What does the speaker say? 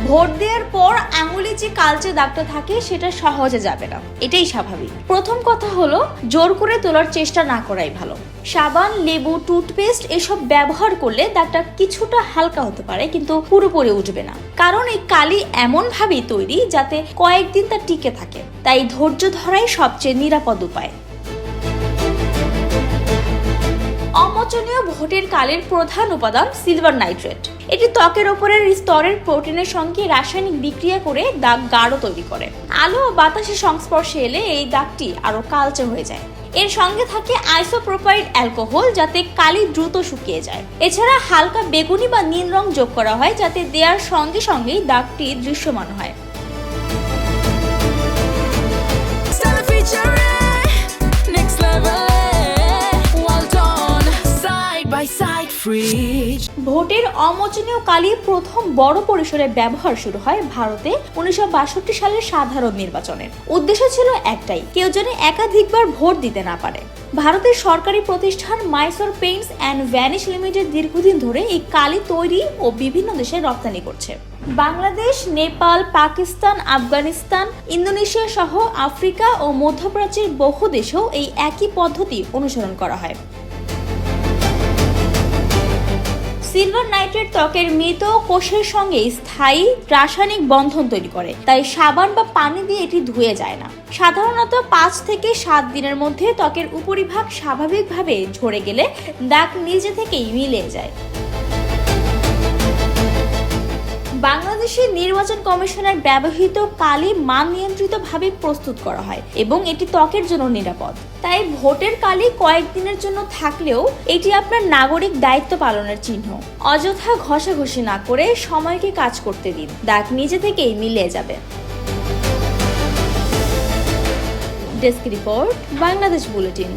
Vote দেওয়ার পর আঙুলে যে কালচে দাগটা থাকে সেটা সহজে যাবে না, এটাই স্বাভাবিক। প্রথম কথা হলো জোর করে তোলার চেষ্টা না করাই ভালো। সাবান, লেবু, টুথপেস্ট এসব ব্যবহার করলে দাগটা কিছুটা হালকা হতে পারে, কিন্তু পুরোপুরি উঠবে না, কারণ এই কালি এমন ভাবেই তৈরি যাতে কয়েকদিন তা টিকে থাকে। তাই ধৈর্য ধরাই সবচেয়ে নিরাপদ উপায়। অমোচনীয় ভোটের কালির প্রধান উপাদান সিলভার নাইট্রেট। এটি ত্বকের উপরের স্তরের প্রোটিনের সঙ্গে রাসায়নিক বিক্রিয়া করে দাগ গাঢ় তৈরি করে। আলো ও বাতাসের সংস্পর্শে এলে এই দাগটি আরো কালচে হয়ে যায়। এর সঙ্গে থাকে আইসোপ্রোপাইল অ্যালকোহল, যাতে কালি দ্রুত শুকিয়ে যায়। এছাড়া হালকা বেগুনি বা নীল রং যোগ করা হয়, যাতে দেওয়ার সঙ্গে সঙ্গেই দাগটি দৃশ্যমান হয়। ভোটের অমোচনীয় কালি প্রথম বড় পরিসরে ব্যবহার শুরু হয় ভারতে 1962 সালের সাধারণ নির্বাচনে। উদ্দেশ্য ছিল একটাই, কেউ যেন একাধিকবার ভোট দিতে না পারে। ভারতের সরকারি প্রতিষ্ঠান Mysore Paints and vanish limited দীর্ঘদিন ধরে এই কালি তৈরি ও বিভিন্ন দেশে রপ্তানি করছে। বাংলাদেশ, নেপাল, পাকিস্তান, আফগানিস্তান, ইন্দোনেশিয়া সহ আফ্রিকা ও মধ্যপ্রাচ্যের বহু দেশেও এই একই পদ্ধতি অনুসরণ করা হয়। সিলভার নাইট্রেট ত্বকের মৃত কোষের সঙ্গে স্থায়ী রাসায়নিক বন্ধন তৈরি করে, তাই সাবান বা পানি দিয়ে এটি ধুয়ে যায় না। সাধারণত 5 থেকে 7 দিনের মধ্যে ত্বকের উপরিভাগ স্বাভাবিকভাবে ঝরে গেলে দাগ নিজে থেকেই মিলে যায়। বাংলাদেশের নির্বাচন কমিশনের ব্যবহৃত কালি মান নিয়ন্ত্রিতভাবে প্রস্তুত করা হয় এবং এটি ত্বকের জন্য নিরাপদ। তাই ভোটের কালি কয়েকদিনের জন্য থাকলেও এটি আপনার নাগরিক দায়িত্ব পালনের চিহ্ন। অযথা ঘষাঘষি না করে সময়কে কাজ করতে দিন, দাগ নিজে থেকেই মিলে যাবে। Desk report, Bangladesh bulletin.